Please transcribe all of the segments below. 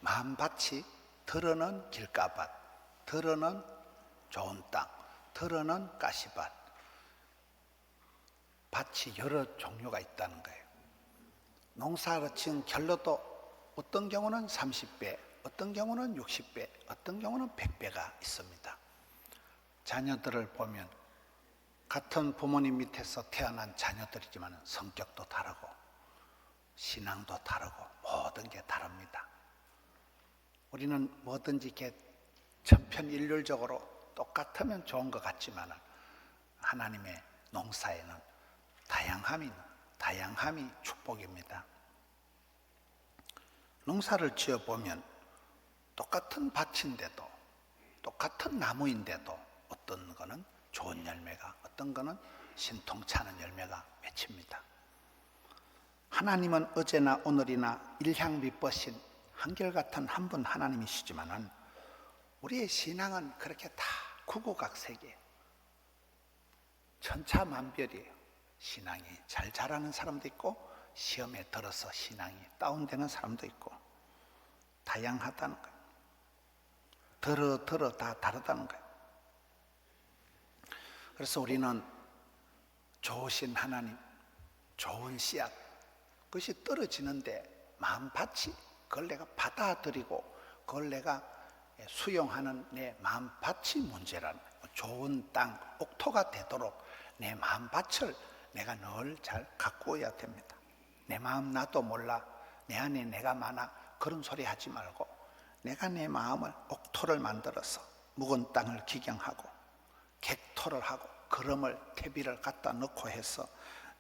마음밭이 들어는 길가밭, 들어는 좋은 땅, 들어는 가시밭, 밭이 여러 종류가 있다는 거예요. 농사를 지은 결로도 어떤 경우는 30배, 어떤 경우는 60배, 어떤 경우는 100배가 있습니다. 자녀들을 보면 같은 부모님 밑에서 태어난 자녀들이지만 성격도 다르고 신앙도 다르고 모든 게 다릅니다. 우리는 뭐든지 이렇게 천편일률적으로 똑같으면 좋은 것 같지만 하나님의 농사에는 다양함이 축복입니다. 농사를 지어보면 똑같은 밭인데도, 똑같은 나무인데도 어떤 거는 좋은 열매가, 어떤 거는 신통찮은 열매가 맺힙니다. 하나님은 어제나 오늘이나 일향미뻗신 한결같은 한 분 하나님이시지만은 우리의 신앙은 그렇게 다 구구각색이에요. 천차만별이에요. 신앙이 잘 자라는 사람도 있고 시험에 들어서 신앙이 다운되는 사람도 있고 다양하다는 거예요. 들어 다 다르다는 거예요. 그래서 우리는 좋으신 하나님, 좋은 씨앗, 그것이 떨어지는데 마음밭이 그걸 내가 받아들이고 그걸 내가 수용하는 내 마음밭이 문제라는 거예요. 좋은 땅, 옥토가 되도록 내 마음밭을 내가 늘 잘 가꾸어야 됩니다. 내 마음 나도 몰라, 내 안에 내가 많아, 그런 소리 하지 말고 내가 내 마음을 옥토를 만들어서 묵은 땅을 기경하고 객토를 하고 거름을 퇴비를 갖다 넣고 해서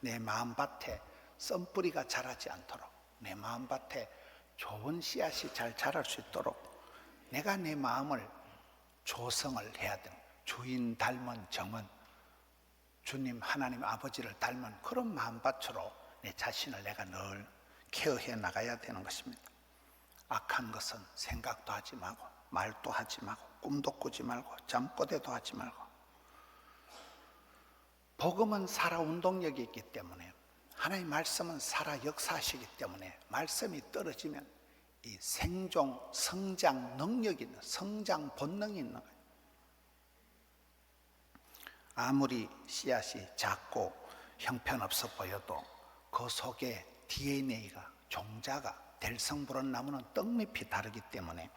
내 마음밭에 썬뿌리가 자라지 않도록, 내 마음밭에 좋은 씨앗이 잘 자랄 수 있도록 내가 내 마음을 조성을 해야 됩니다. 주인 닮은 정은, 주님 하나님 아버지를 닮은 그런 마음밭으로 내 자신을 내가 늘 케어해 나가야 되는 것입니다. 악한 것은 생각도 하지 말고 말도 하지 말고 꿈도 꾸지 말고 잠꼬대도 하지 말고. 복음은 살아 운동력이 있기 때문에, 하나님의 말씀은 살아 역사하시기 때문에 말씀이 떨어지면 이 생종, 성장 능력이 있는, 성장 본능이 있는 거예요. 아무리 씨앗이 작고 형편없어 보여도 그 속에 DNA가, 종자가, 될성부른 나무는 떡잎이 다르기 때문에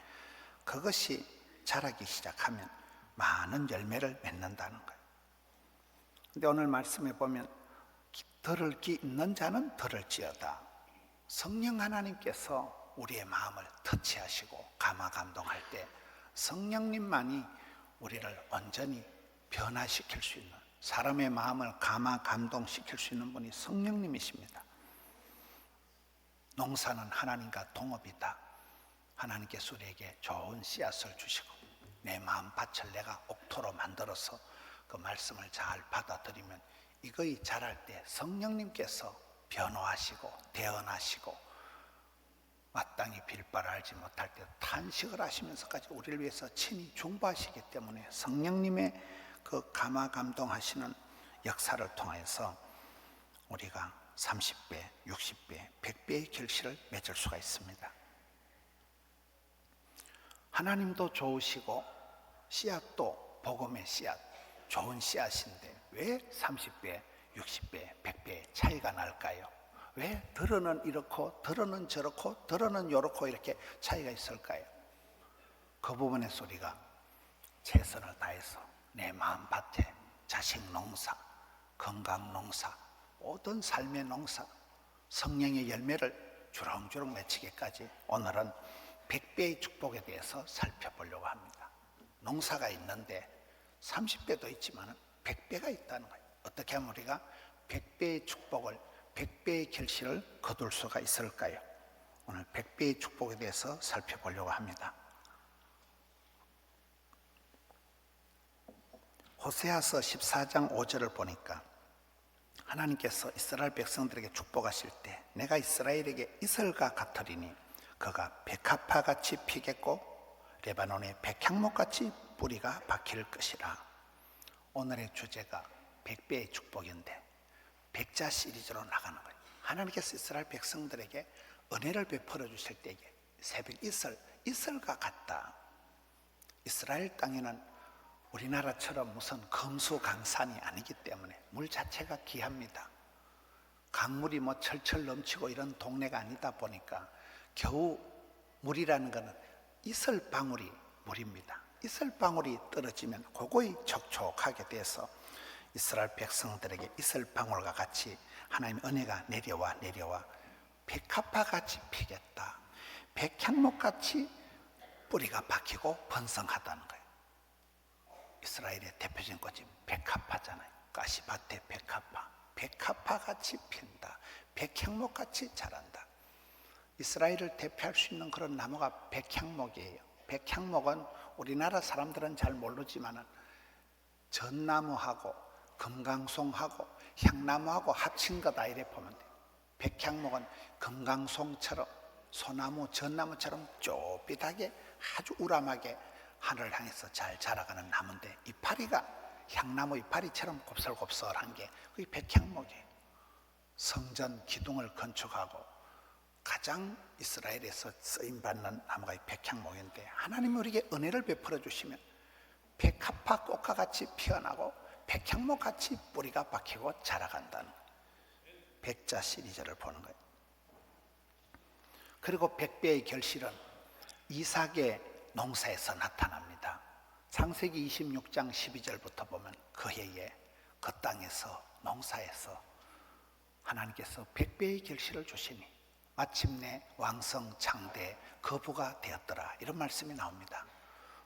그것이 자라기 시작하면 많은 열매를 맺는다는 거예요. 근데 오늘 말씀에 보면 들을 기 있는 자는 들을지어다. 성령 하나님께서 우리의 마음을 터치하시고 감화감동할 때 성령님만이 우리를 온전히 변화시킬 수 있는, 사람의 마음을 감화감동시킬 수 있는 분이 성령님이십니다. 농사는 하나님과 동업이다. 하나님께서 우리에게 좋은 씨앗을 주시고 내 마음밭을 내가 옥토로 만들어서 그 말씀을 잘 받아들이면 이거이 자랄 때 성령님께서 변호하시고 대언하시고 마땅히 빌바를 알지 못할 때 탄식을 하시면서까지 우리를 위해서 친히 중보하시기 때문에 성령님의 그 감화감동하시는 역사를 통해서 우리가 30배, 60배, 100배의 결실을 맺을 수가 있습니다. 하나님도 좋으시고 씨앗도 복음의 씨앗, 좋은 씨앗인데 왜 30배, 60배, 100배의 차이가 날까요? 왜 들어는 이렇고 들어는 저렇고 들어는 요렇고 이렇게 차이가 있을까요? 그 부분에서 우리가 최선을 다해서 내 마음밭에 자식 농사, 건강 농사, 모든 삶의 농사, 성령의 열매를 주렁주렁 맺히기까지 오늘은 100배의 축복에 대해서 살펴보려고 합니다. 농사가 있는데 30배도 있지만 100배가 있다는 거예요. 어떻게 하면 우리가 100배의 축복을, 100배의 결실을 거둘 수가 있을까요? 오늘 100배의 축복에 대해서 살펴보려고 합니다. 호세아서 14장 5절을 보니까 하나님께서 이스라엘 백성들에게 축복하실 때 내가 이스라엘에게 이슬과 같으리니 그가 백합화같이 피겠고 레바논의 백향목같이 뿌리가 박힐 것이라. 오늘의 주제가 100배의 축복인데 100자 시리즈로 나가는 거예요. 하나님께서 이스라엘 백성들에게 은혜를 베풀어 주실 때에 새벽 이슬과 같다. 이스라엘 땅에는 우리나라처럼 무슨 금수강산이 아니기 때문에 물 자체가 귀합니다. 강물이 뭐 철철 넘치고 이런 동네가 아니다 보니까 겨우 물이라는 것은 이슬방울이 물입니다. 이슬방울이 떨어지면 그거에 촉촉하게 돼서 이스라엘 백성들에게 이슬방울과 같이 하나님의 은혜가 내려와 백합화같이 피겠다. 백향목같이 뿌리가 박히고 번성하다는 거예요. 이스라엘의 대표적인 꽃이 백합화잖아요. 가시밭의 백합화같이 핀다. 백향목같이 자란다. 이스라엘을 대표할 수 있는 그런 나무가 백향목이에요. 백향목은 우리나라 사람들은 잘 모르지만 전나무하고 금강송하고 향나무하고 합친 거다 이래 보면 돼요. 백향목은 금강송처럼 소나무, 전나무처럼 쪼빗하게 아주 우람하게 하늘을 향해서 잘 자라가는 나무인데 이파리가 향나무 이파리처럼 곱슬곱슬한 게 그게 백향목이에요. 성전 기둥을 건축하고 가장 이스라엘에서 쓰임받는 나무가 이 백향목인데 하나님이 우리에게 은혜를 베풀어 주시면 백합화 꽃과 같이 피어나고 백향목같이 뿌리가 박히고 자라간다는 백자 시리즈를 보는 거예요. 그리고 백배의 결실은 이삭의 농사에서 나타납니다. 창세기 26장 12절부터 보면 그 해에 그 땅에서 농사에서 하나님께서 백배의 결실을 주시니 마침내 왕성 창대 거부가 되었더라 이런 말씀이 나옵니다.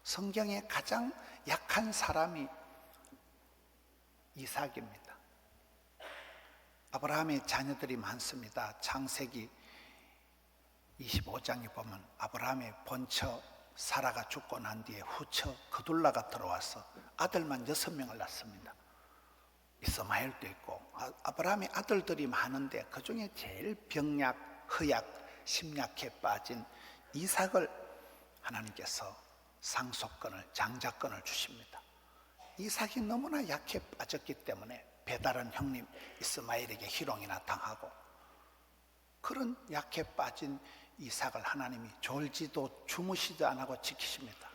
성경에 가장 약한 사람이 이삭입니다. 아브라함의 자녀들이 많습니다. 창세기 25장에 보면 아브라함의 본처 사라가 죽고 난 뒤에 후처 그둘라가 들어와서 아들만 6명을 낳습니다. 이스마엘도 있고 아브라함의 아들들이 많은데 그 중에 제일 병약, 허약, 심약해 빠진 이삭을 하나님께서 상속권을, 장자권을 주십니다. 이삭이 너무나 약해 빠졌기 때문에 배다른 형님 이스마엘에게 희롱이나 당하고 그런 약해 빠진 이삭을 하나님이 졸지도 주무시도 안 하고 지키십니다.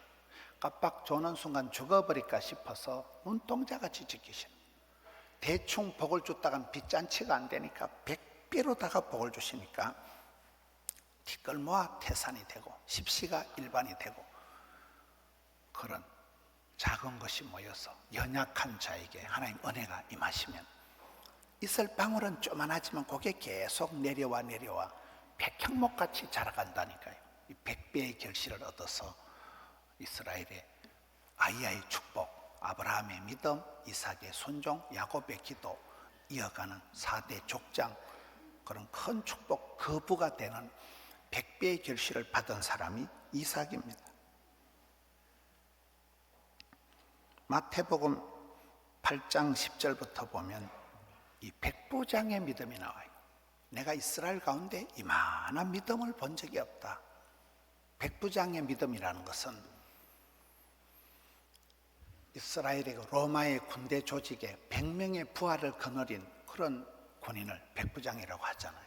깜빡 조는 순간 죽어버릴까 싶어서 눈동자같이 지키십니다. 대충 복을 줬다간 빚잔치가 안 되니까 100배로다가 복을 주시니까 티끌모아 태산이 되고 십시가 일반이 되고 그런 작은 것이 모여서 연약한 자에게 하나님 은혜가 임하시면 이슬방울은 쪼만하지만 그게 계속 내려와 백향목같이 자라간다니까요. 이 100배의 결실을 얻어서 이스라엘의 아이의 축복, 아브라함의 믿음, 이삭의 순종, 야곱의 기도 이어가는 4대 족장 그런 큰 축복 거부가 되는 100배의 결실을 받은 사람이 이삭입니다. 마태복음 8장 10절부터 보면 이 백부장의 믿음이 나와요. 내가 이스라엘 가운데 이만한 믿음을 본 적이 없다. 백부장의 믿음이라는 것은 이스라엘의 로마의 군대 조직에 100명의 부하를 거느린 그런 군인을 백부장이라고 하잖아요.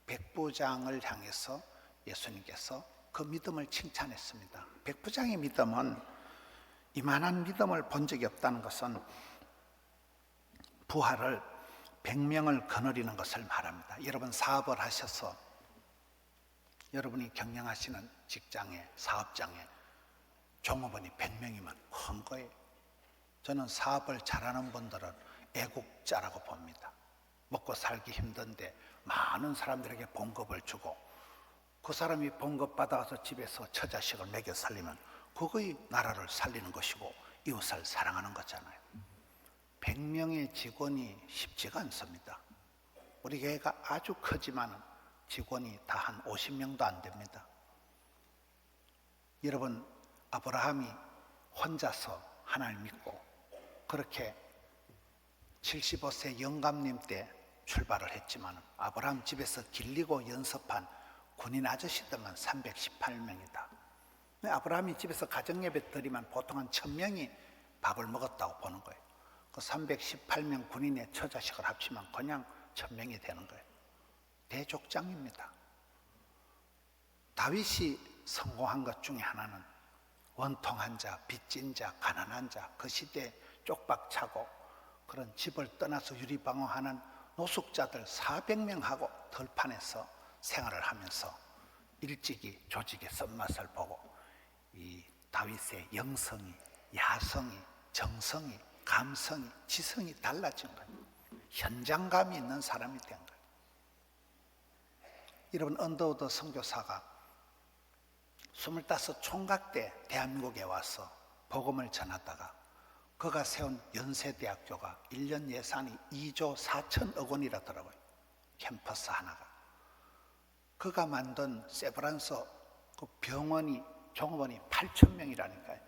백부장을 향해서 예수님께서 그 믿음을 칭찬했습니다. 백부장의 믿음은 이만한 믿음을 본 적이 없다는 것은 부하를 100명을 거느리는 것을 말합니다. 여러분 사업을 하셔서 여러분이 경영하시는 직장에 사업장에 종업원이 100명이면 큰 거예요. 저는 사업을 잘하는 분들은 애국자라고 봅니다. 먹고 살기 힘든데 많은 사람들에게 봉급을 주고 그 사람이 봉급 받아서 집에서 처자식을 먹여 살리면 그거의 나라를 살리는 것이고 이웃을 사랑하는 거잖아요. 100명의 직원이 쉽지가 않습니다. 우리 교회가 아주 크지만 직원이 다 한 50명도 안 됩니다. 여러분 아브라함이 혼자서 하나님을 믿고 그렇게 75세 영감님 때 출발을 했지만 아브라함 집에서 길리고 연습한 군인 아저씨들만 318명이다. 아브라함이 집에서 가정예배 드리면 보통 한 1000명이 밥을 먹었다고 보는 거예요. 그 318명 군인의 처자식을 합치면 그냥 1000명이 되는 거예요. 대족장입니다. 다윗이 성공한 것 중에 하나는 원통한 자, 빚진 자, 가난한 자, 그 시대에 쪽박차고 그런 집을 떠나서 유리방어하는 노숙자들 400명하고 들판에서 생활을 하면서 일찍이 조직의 쓴맛을 보고 이 다윗의 영성이, 야성이, 정성이, 감성이, 지성이 달라진 거예요. 현장감이 있는 사람이 된 거예요. 여러분, 언더우드 선교사가 25 총각 때 대한민국에 와서 복음을 전하다가 그가 세운 연세대학교가 1년 예산이 2조 4천억 원이라더라고요. 캠퍼스 하나가. 그가 만든 세브란서 그 병원이, 종업원이 8,000명이라니까요.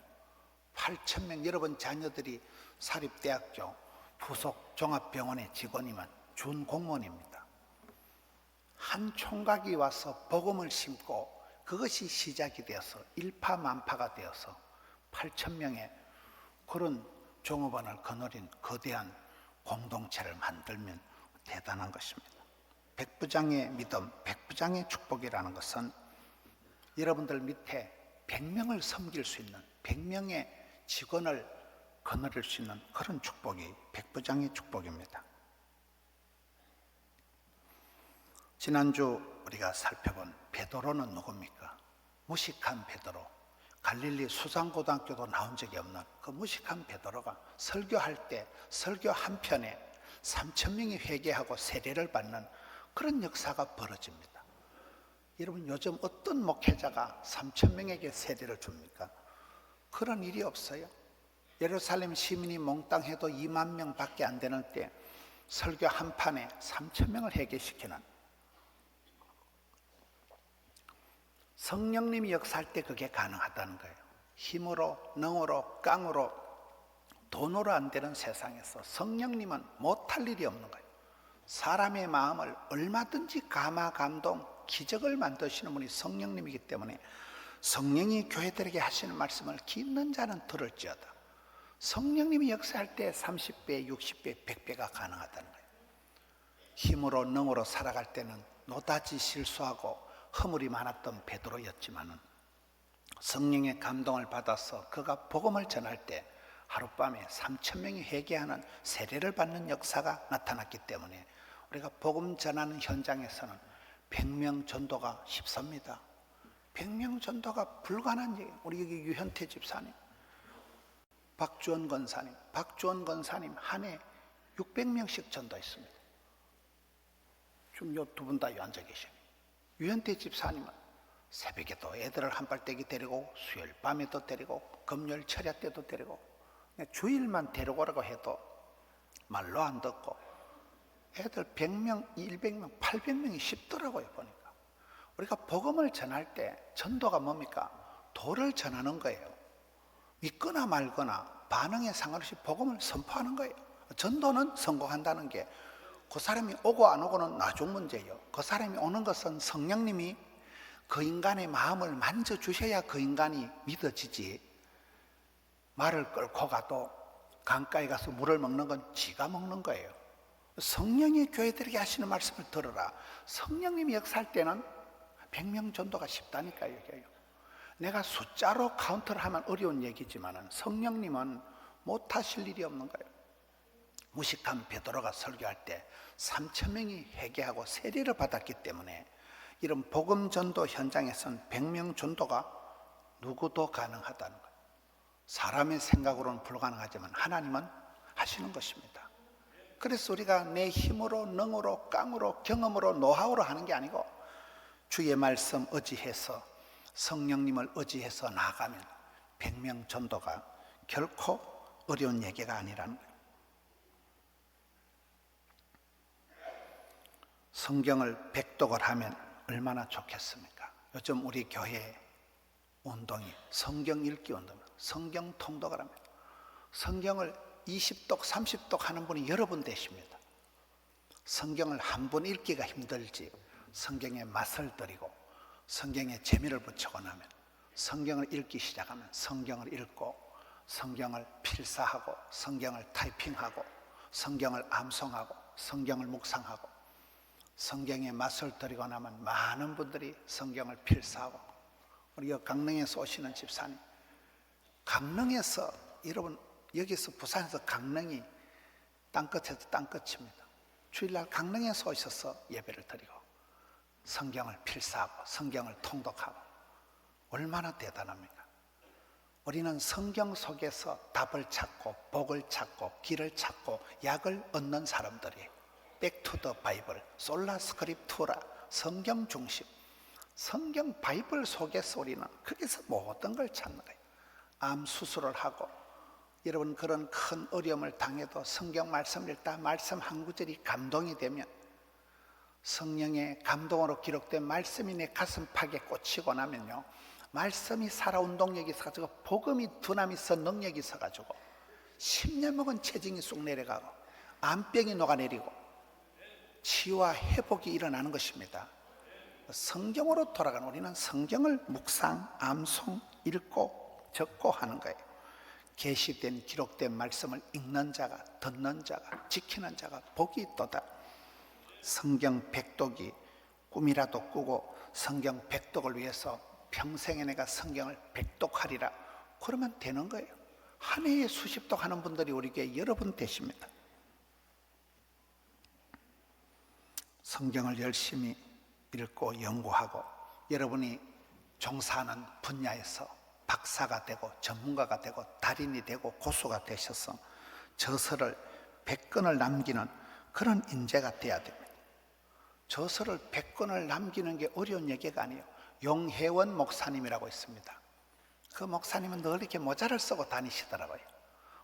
8,000명. 여러분 자녀들이 사립대학교 부속 종합병원의 직원이면 준공무원입니다. 한 총각이 와서 복음을 심고 그것이 시작이 되어서 일파만파가 되어서 8,000명의 그런 종업원을 거느린 거대한 공동체를 만들면 대단한 것입니다. 백부장의 믿음, 백부장의 축복이라는 것은 여러분들 밑에 100명을 섬길 수 있는 100명의 직원을 거느릴 수 있는 그런 축복이 백부장의 축복입니다. 지난주 우리가 살펴본 베드로는 누굽니까? 무식한 베드로, 갈릴리 수산고등학교도 나온 적이 없는 그 무식한 베드로가 설교할 때 설교 한 편에 3,000명이 회개하고 세례를 받는 그런 역사가 벌어집니다. 여러분, 요즘 어떤 목회자가 3,000명에게 세례를 줍니까? 그런 일이 없어요. 예루살렘 시민이 몽땅해도 2만 명밖에 안 되는 때 설교 한 판에 3,000명을 회개시키는, 성령님이 역사할 때 그게 가능하다는 거예요. 힘으로, 능으로, 깡으로, 돈으로 안 되는 세상에서 성령님은 못할 일이 없는 거예요. 사람의 마음을 얼마든지 감화, 감동, 기적을 만드시는 분이 성령님이기 때문에 성령이 교회들에게 하시는 말씀을 듣는 자는 들을지어다. 성령님이 역사할 때 30배, 60배, 100배가 가능하다는 거예요. 힘으로, 능으로 살아갈 때는 노다지 실수하고 허물이 많았던 베드로였지만은 성령의 감동을 받아서 그가 복음을 전할 때 하룻밤에 3,000명이 회개하는 세례를 받는 역사가 나타났기 때문에 우리가 복음 전하는 현장에서는 100명 전도가 쉽습니다. 100명 전도가 불가능한 얘기예요. 우리 여기 유현태 집사님, 박주원 권사님 한 해 600명씩 전도했습니다. 지금 요 두 분 다 앉아 계시네요. 유현태 집사님은 새벽에도 애들을 한발떼기 데리고 수요일 밤에도 데리고 금요일 철야 때도 데리고 주일만 데리고 오라고 해도 말로 안 듣고 애들 100명, 200명, 800명이 쉽더라고요. 보니까 우리가 복음을 전할 때 전도가 뭡니까? 도를 전하는 거예요. 믿거나 말거나 반응에 상관없이 복음을 선포하는 거예요. 전도는 성공한다는 게 그 사람이 오고 안 오고는 나중 문제예요. 그 사람이 오는 것은 성령님이 그 인간의 마음을 만져주셔야 그 인간이 믿어지지. 말을 끌고 가도 강가에 가서 물을 먹는 건 지가 먹는 거예요. 성령이 교회들에게 하시는 말씀을 들어라. 성령님이 역사할 때는 100명 전도가 쉽다니까요. 내가 숫자로 카운트를 하면 어려운 얘기지만 성령님은 못하실 일이 없는 거예요. 무식한 베드로가 설교할 때 3,000명이 회개하고 세례를 받았기 때문에 이런 복음 전도 현장에서는 100명 전도가 누구도 가능하다는 거예요. 사람의 생각으로는 불가능하지만 하나님은 하시는 것입니다. 그래서 우리가 내 힘으로, 능으로, 깡으로, 경험으로, 노하우로 하는 게 아니고 주의 말씀 의지해서 성령님을 의지해서 나아가면 100명 전도가 결코 어려운 얘기가 아니라는 거예요. 성경을 백독을 하면 얼마나 좋겠습니까? 요즘 우리 교회 운동이 성경 읽기 운동입니다. 성경 통독을 하면 성경을 20독, 30독 하는 분이 여러 분 되십니다. 성경을 한 번 읽기가 힘들지 성경의 맛을 들이고 성경에 재미를 붙이고 나면 성경을 읽기 시작하면 성경을 읽고 성경을 필사하고 성경을 타이핑하고 성경을 암송하고 성경을 묵상하고 성경에 맛을 들이고 나면 많은 분들이 성경을 필사하고, 우리 강릉에서 오시는 집사님, 강릉에서, 여러분 여기서 부산에서 강릉이 땅끝에서 땅끝입니다. 주일날 강릉에서 오셔서 예배를 드리고 성경을 필사하고 성경을 통독하고, 얼마나 대단합니까? 우리는 성경 속에서 답을 찾고 복을 찾고 길을 찾고 약을 얻는 사람들이, 백투더 바이블, 솔라 스크립투라, 성경 중심, 성경 바이블 속에서 우리는 거기서 모든 걸 찾는 거예요. 암 수술을 하고, 여러분 그런 큰 어려움을 당해도 성경 말씀 읽다 말씀 한 구절이 감동이 되면, 성령의 감동으로 기록된 말씀이 내 가슴팍에 꽂히고 나면요, 말씀이 살아 운동력이 있어가지고 복음이 두나미 있어 능력이 있어가지고 10년 먹은 체증이 쑥 내려가고 암병이 녹아내리고 치유와 회복이 일어나는 것입니다. 성경으로 돌아가는, 우리는 성경을 묵상, 암송, 읽고 적고 하는 거예요. 계시된 기록된 말씀을 읽는 자가, 듣는 자가, 지키는 자가 복이 있도다. 성경 백독이 꿈이라도 꾸고 성경 백독을 위해서 평생에 내가 성경을 백독하리라, 그러면 되는 거예요. 한 해에 수십독 하는 분들이 우리 교회 여러분 되십니다. 성경을 열심히 읽고 연구하고, 여러분이 종사하는 분야에서 박사가 되고 전문가가 되고 달인이 되고 고수가 되셔서 저서를 100권을 남기는 그런 인재가 돼야 됩니다. 저서를 100권을 남기는 게 어려운 얘기가 아니에요. 용혜원 목사님이라고 있습니다. 그 목사님은 늘 이렇게 모자를 쓰고 다니시더라고요.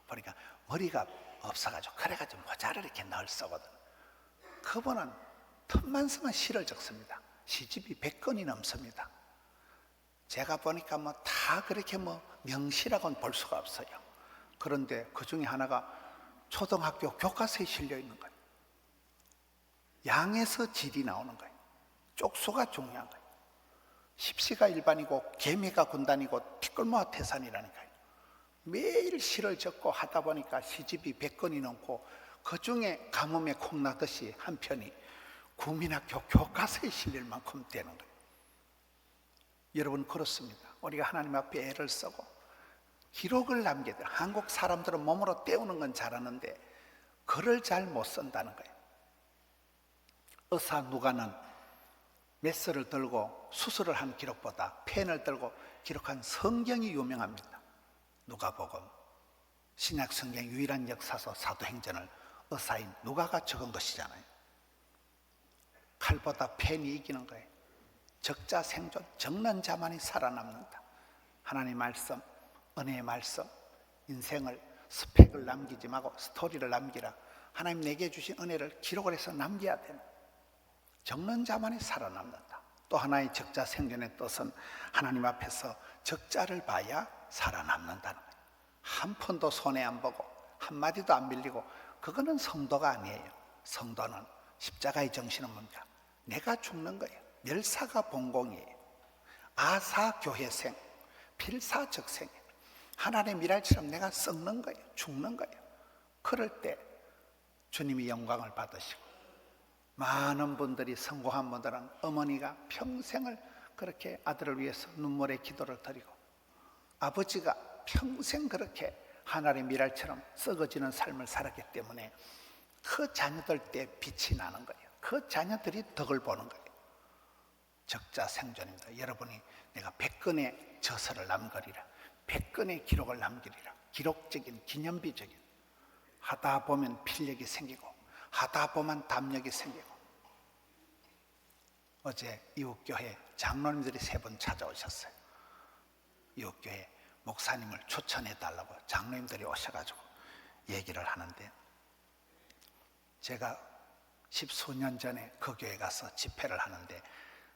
보니까 머리가 없어가지고, 그래가지고 모자를 이렇게 늘 쓰거든. 그분은 틈만 쓰면 시를 적습니다. 시집이 100권이 넘습니다. 제가 보니까 뭐 다 그렇게 뭐 명시라고는 볼 수가 없어요. 그런데 그 중에 하나가 초등학교 교과서에 실려 있는 거예요. 양에서 질이 나오는 거예요. 쪽수가 중요한 거예요. 십시가 일반이고 개미가 군단이고 티끌모아 태산이라니까요. 매일 시를 적고 하다 보니까 시집이 100권이 넘고, 그 중에 가뭄에 콩나듯이 한 편이 국민학교 교과서에 실릴 만큼 되는 거예요. 여러분 그렇습니다. 우리가 하나님 앞에 애를 쓰고 기록을 남겨야 돼요. 한국 사람들은 몸으로 때우는 건 잘하는데 글을 잘 못 쓴다는 거예요. 의사 누가는 메스를 들고 수술을 한 기록보다 펜을 들고 기록한 성경이 유명합니다. 누가복음, 신약 성경 유일한 역사서 사도행전을 의사인 누가가 적은 것이잖아요. 칼보다 펜이 이기는 거예요. 적자 생존, 적는 자만이 살아남는다. 하나님 말씀, 은혜의 말씀, 인생을 스펙을 남기지 말고 스토리를 남기라. 하나님 내게 주신 은혜를 기록을 해서 남겨야 되는, 적는 자만이 살아남는다. 또 하나의 적자 생존의 뜻은 하나님 앞에서 적자를 봐야 살아남는다는 거예요. 한 푼도 손해 안 보고 한마디도 안 빌리고, 그거는 성도가 아니에요. 성도는 십자가의 정신은 뭡니까? 내가 죽는 거예요. 멸사가 본공이에요. 아사교회생, 필사적생이에요. 하나님의 미랄처럼 내가 썩는 거예요. 죽는 거예요. 그럴 때 주님이 영광을 받으시고, 많은 분들이 성공한 분들은 어머니가 평생을 그렇게 아들을 위해서 눈물의 기도를 드리고, 아버지가 평생 그렇게 하나님의 미랄처럼 썩어지는 삶을 살았기 때문에 그 자녀들 때 빛이 나는 거예요. 그 자녀들이 덕을 보는 거예요. 적자 생존입니다. 여러분이 내가 100권의 저서를 남기리라, 100권의 기록을 남기리라. 기록적인, 기념비적인, 하다 보면 필력이 생기고 하다 보면 담력이 생기고. 어제 이웃교회 장로님들이 3분 찾아오셨어요. 이웃교회 목사님을 추천해 달라고 장로님들이 오셔가지고 얘기를 하는데, 제가 10수년 전에 그 교회 가서 집회를 하는데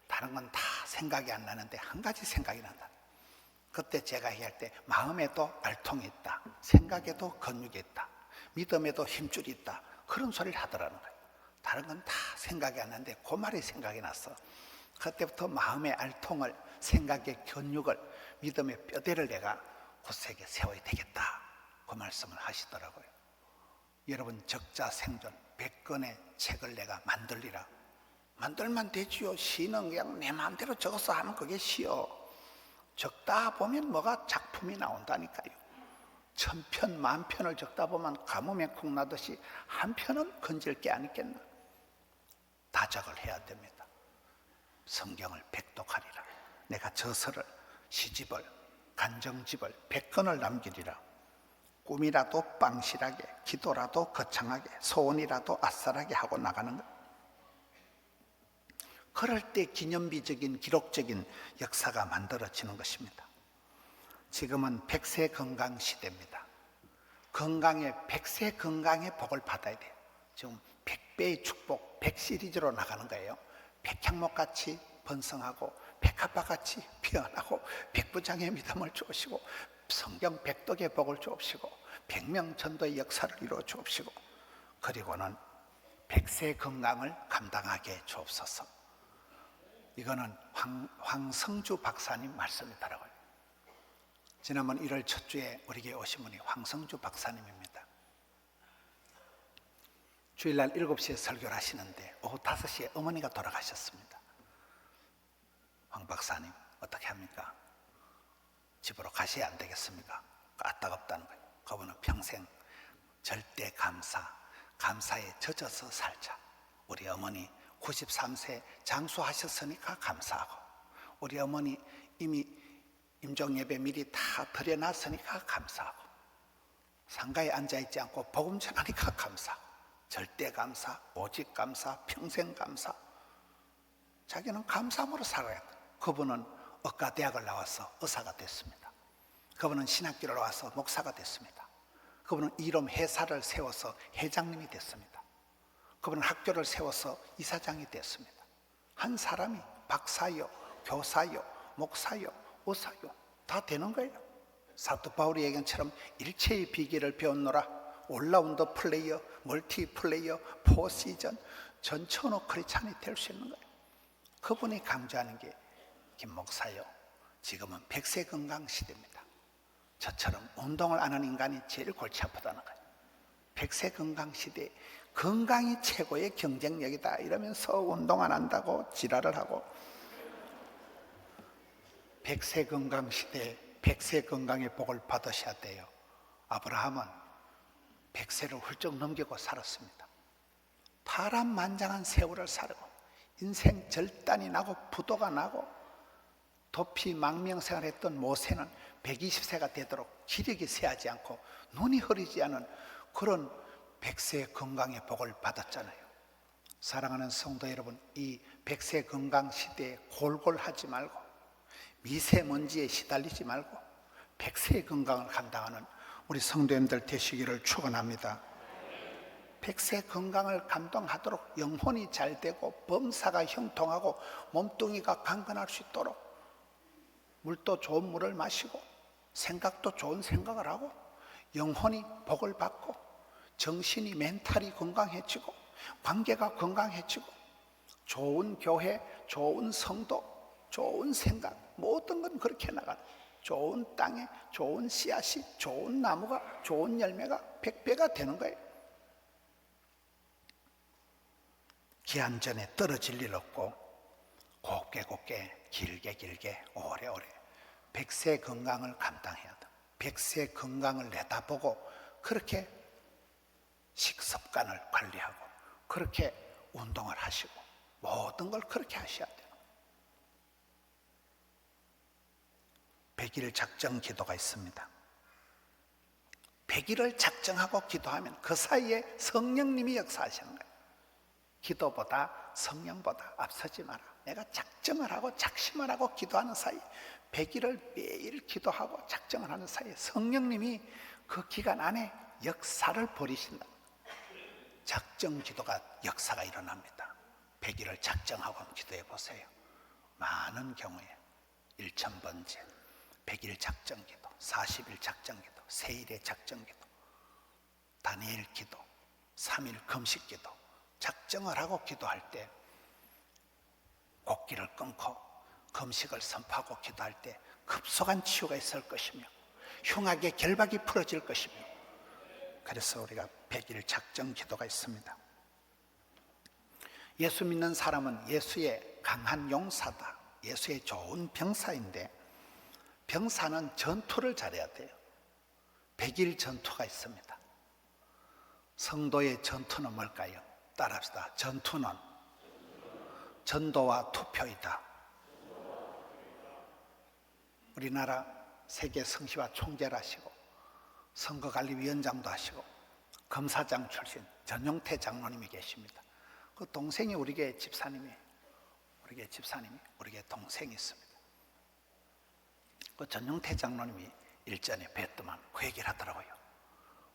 다른 건 다 생각이 안 나는데 한 가지 생각이 난다. 그때 제가 얘기할 때 마음에도 알통이 있다, 생각에도 근육이 있다, 믿음에도 힘줄이 있다, 그런 소리를 하더라는 거예요. 다른 건 다 생각이 안 나는데 그 말이 생각이 났어. 그때부터 마음의 알통을, 생각의 근육을, 믿음의 뼈대를 내가 굳세게 세워야 되겠다, 그 말씀을 하시더라고요. 여러분 적자 생존 100권의 책을 내가 만들리라. 만들면 되지요. 시는 그냥 내 마음대로 적어서 하면 그게 시요. 적다 보면 뭐가 작품이 나온다니까요. 1000편, 10,000편을 적다 보면 가뭄에 콩 나듯이 한 편은 건질 게 아니겠나. 다적을 해야 됩니다. 성경을 백독하리라. 내가 저서를, 시집을, 간정집을 100권을 남기리라. 꿈이라도 빵실하게, 기도라도 거창하게, 소원이라도 아싸라게 하고 나가는 것. 그럴 때 기념비적인 기록적인 역사가 만들어지는 것입니다. 지금은 백세 건강 시대입니다. 백세 건강의 복을 받아야 돼요. 지금 100배의 축복, 100시리즈로 나가는 거예요. 백향목같이 번성하고 백합화같이 피어나고 백부장의 믿음을 주옵시고 성경 백독의 복을 주옵시고 백명전도의 역사를 이루어 주옵시고 그리고는 백세 건강을 감당하게 주옵소서. 이거는 황성주 박사님 말씀이더라고요. 지난번 1월 첫 주에 우리에게 오신 분이 황성주 박사님입니다. 주일날 7시에 설교를 하시는데 오후 5시에 어머니가 돌아가셨습니다. 황 박사님 어떻게 합니까? 집으로 가셔야 안 되겠습니까? 까딱없다는 거예요. 그분은 평생 절대 감사에 젖어서 살자. 우리 어머니 93세 장수하셨으니까 감사하고 우리 어머니 이미 임종예배 미리 다 드려놨으니까 감사하고 상가에 앉아있지 않고 복음 전하니까 감사하고 절대 감사, 오직 감사, 평생 감사. 자기는 감사함으로 살아야 돼. 그분은 의과대학을 나와서 의사가 됐습니다. 그분은 신학교를 나와서 목사가 됐습니다. 그분은 이름 회사를 세워서 회장님이 됐습니다. 그분은 학교를 세워서 이사장이 됐습니다. 한 사람이 박사요, 교사요, 목사요, 의사요 다 되는 거예요. 사도 바울의 얘기처럼 일체의 비결을 배웠노라. 올라운더 플레이어, 멀티플레이어, 포시전, 전천후 크리스찬이 될 수 있는 거예요. 그분이 강조하는 게 김 목사요. 지금은 백세 건강 시대입니다. 저처럼 운동을 안 하는 인간이 제일 골치 아프다는 거예요. 백세 건강 시대에 건강이 최고의 경쟁력이다 이러면서 운동 안 한다고 지랄을 하고 백세 건강 시대에 백세 건강의 복을 받으셔야 돼요. 아브라함은 100세를 훌쩍 넘기고 살았습니다. 파란만장한 세월을 살고 인생 절단이 나고 부도가 나고 도피 망명생활했던 모세는 120세가 되도록 기력이 쇠하지 않고 눈이 흐리지 않은 그런 100세 건강의 복을 받았잖아요. 사랑하는 성도 여러분, 이 100세 건강 시대에 골골하지 말고 미세먼지에 시달리지 말고 100세의 건강을 감당하는 우리 성도님들 되시기를 축원합니다. 100세 건강을 감당하도록 영혼이 잘 되고 범사가 형통하고 몸뚱이가 강건할 수 있도록 물도 좋은 물을 마시고 생각도 좋은 생각을 하고 영혼이 복을 받고 정신이 멘탈이 건강해지고 관계가 건강해지고 좋은 교회, 좋은 성도, 좋은 생각 모든 건 그렇게 나가는 좋은 땅에 좋은 씨앗이 좋은 나무가 좋은 열매가 100배가 되는 거예요. 기한 전에 떨어질 일 없고 곱게 길게 오래오래 100세 건강을 감당해야 돼. 100세 건강을 내다보고 그렇게 식습관을 관리하고 그렇게 운동을 하시고 모든 걸 그렇게 하셔야 돼요. 100일 작정 기도가 있습니다. 100일을 작정하고 기도하면 그 사이에 성령님이 역사하시는 거예요. 기도보다 성령보다 앞서지 마라. 내가 작정을 하고 작심을 하고 기도하는 사이 100일을 매일 기도하고 작정을 하는 사이에 성령님이 그 기간 안에 역사를 벌이신다. 작정 기도가 역사가 일어납니다. 100일을 작정하고 기도해 보세요. 많은 경우에 1000번째 100일 작정 기도, 40일 작정 기도, 세일의 작정 기도, 다니엘 기도, 3일 금식 기도 작정을 하고 기도할 때 곡기를 끊고 금식을 선포하고 기도할 때 급속한 치유가 있을 것이며 흉악의 결박이 풀어질 것이며 그래서 우리가 100일 작정 기도가 있습니다. 예수 믿는 사람은 예수의 강한 용사다, 예수의 좋은 병사인데, 병사는 전투를 잘해야 돼요. 100일 전투가 있습니다. 성도의 전투는 뭘까요? 따라합시다. 전투는 전도와 투표이다. 우리나라 세계 성시와 총재를 하시고 선거관리위원장도 하시고 검사장 출신 전용태 장로님이 계십니다. 그 동생이 우리 교회 집사님이 우리 교회 동생이 있습니다. 그 전용태 장로님이 일전에 뵀더만 그 얘기를 하더라고요.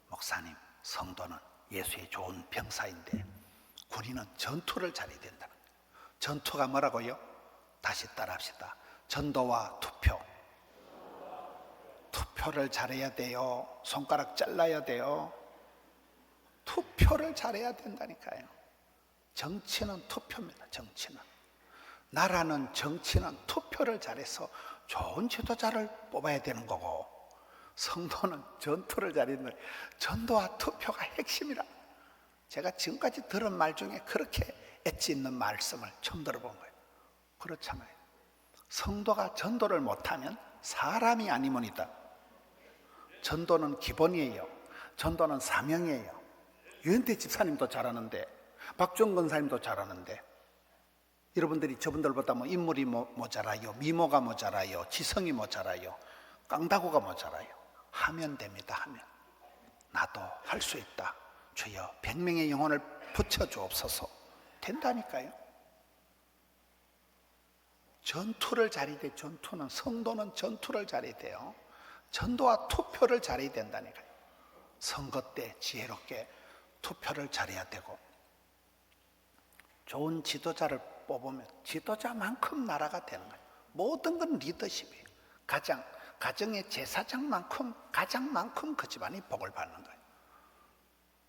목사님, 성도는 예수의 좋은 병사인데 군인은 전투를 잘해야 된다는 거예요. 전투가 뭐라고요? 다시 따라합시다. 전도와 투표. 투표를 잘해야 돼요. 손가락 잘라야 돼요. 투표를 잘해야 된다니까요. 정치는 투표입니다. 정치는. 나라는, 정치는 투표를 잘해서 좋은 지도자를 뽑아야 되는 거고, 성도는 전투를 잘했는, 전도와 투표가 핵심이라. 제가 지금까지 들은 말 중에 그렇게 엣지 있는 말씀을 처음 들어본 거예요. 그렇잖아요. 성도가 전도를 못하면 사람이 아니문이다. 전도는 기본이에요. 전도는 사명이에요. 유현태 집사님도 잘하는데, 박종 권사님도 잘하는데, 여러분들이 저분들보다 뭐 인물이 모자라요, 미모가 모자라요, 지성이 모자라요, 깡다구가 모자라요. 하면 됩니다. 하면 나도 할 수 있다. 주여 100명의 영혼을 붙여주옵소서. 된다니까요. 전투를 잘해야 돼. 전투는, 성도는 전투를 잘해야 돼요. 전도와 투표를 잘해야 된다니까요. 선거 때 지혜롭게 투표를 잘해야 되고, 좋은 지도자를 뽑으면 지도자만큼 나라가 되는 거예요. 모든 건 리더십이에요. 가정의 제사장만큼, 가장만큼 그 집안이 복을 받는 거예요.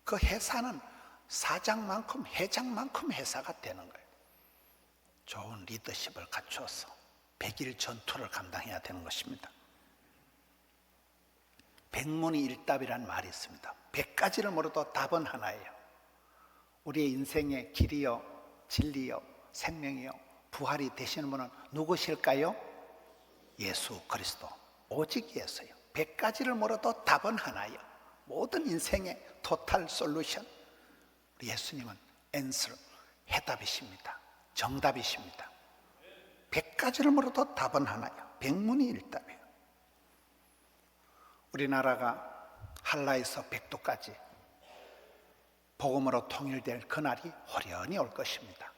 그 회사는 사장만큼, 회장만큼 회사가 되는 거예요. 좋은 리더십을 갖추어서 100일 전투를 감당해야 되는 것입니다. 백문이일답이라는 말이 있습니다. 100가지를 물어도 답은 하나예요. 우리의 인생의 길이요, 진리요, 생명이요, 부활이 되시는 분은 누구실까요? 예수 그리스도. 오직 예수요. 100가지를 물어도 답은 하나예요. 모든 인생의 토탈 솔루션, 예수님은 answer, 해답이십니다. 정답이십니다. 100가지를 물어도 답은 하나예요. 백문이일답이에요. 우리나라가 한라에서 백두까지 복음으로 통일될 그날이 호련히 올 것입니다.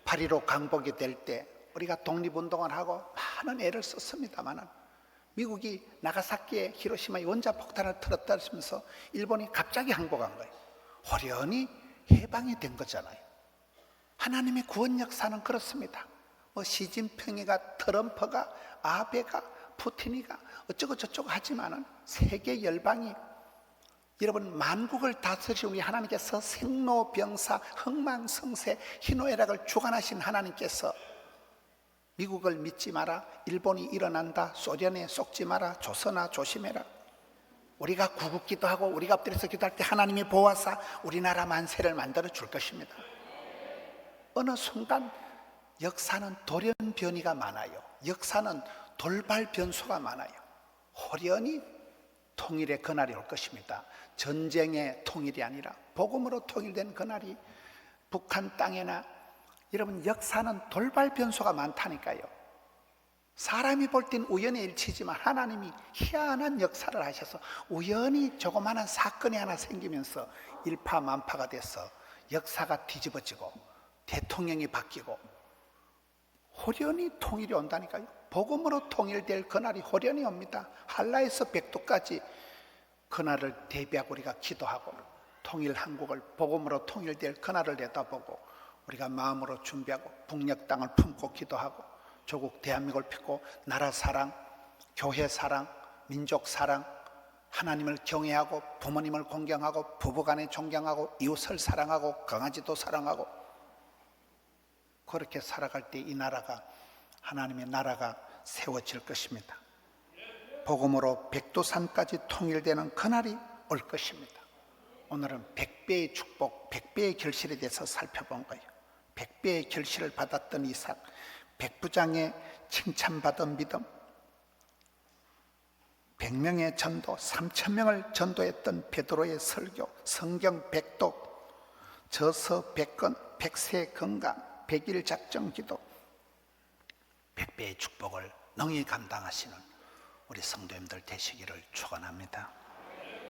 8.15 강복이 될 때 우리가 독립운동을 하고 많은 애를 썼습니다만, 미국이 나가사키에 히로시마에 원자폭탄을 터뜨렸으면서 일본이 갑자기 항복한 거예요. 호련히 해방이 된 거잖아요. 하나님의 구원 역사는 그렇습니다. 뭐 시진핑이가, 트럼프가, 아베가, 푸틴이가 어쩌고 저쩌고 하지만은 세계 열방이, 여러분, 만국을 다스리신 우리 하나님께서 생로병사, 흥망성쇠, 희노애락을 주관하신 하나님께서 미국을 믿지 마라, 일본이 일어난다, 소련에 속지 마라, 조선아 조심해라. 우리가 구국기도 하고 우리가 엎드려서 기도할 때 하나님이 보아사 우리나라 만세를 만들어 줄 것입니다. 어느 순간 역사는 돌연변이가 많아요. 역사는 돌발 변수가 많아요. 호련히 통일의 그날이 올 것입니다. 전쟁의 통일이 아니라 복음으로 통일된 그날이 북한 땅에나, 여러분, 역사는 돌발 변수가 많다니까요. 사람이 볼 땐 우연의 일치지만 하나님이 희한한 역사를 하셔서 우연히 조그마한 사건이 하나 생기면서 일파만파가 돼서 역사가 뒤집어지고 대통령이 바뀌고 호련히 통일이 온다니까요. 복음으로 통일될 그날이 호련히 옵니다. 한라에서 백두까지 그날을 대비하고 우리가 기도하고 통일 한국을 복음으로 통일될 그날을 내다보고 우리가 마음으로 준비하고 북녘 땅을 품고 기도하고 조국 대한민국을 펴고 나라 사랑, 교회 사랑, 민족 사랑, 하나님을 경외하고 부모님을 공경하고 부부간에 존경하고 이웃을 사랑하고 강아지도 사랑하고 그렇게 살아갈 때 이 나라가, 하나님의 나라가 세워질 것입니다. 복음으로 백두산까지 통일되는 그날이 올 것입니다. 오늘은 100배의 축복, 100배의 결실에 대해서 살펴본 거예요. 100배의 결실을 받았던 이삭, 백부장의 칭찬받은 믿음, 100명의 전도, 3,000명을 전도했던 베드로의 설교, 성경 100독, 저서 100건, 100세 건강, 100일 작정 기도, 100배의 축복을 능히 감당하시는 우리 성도님들 되시기를 축원합니다.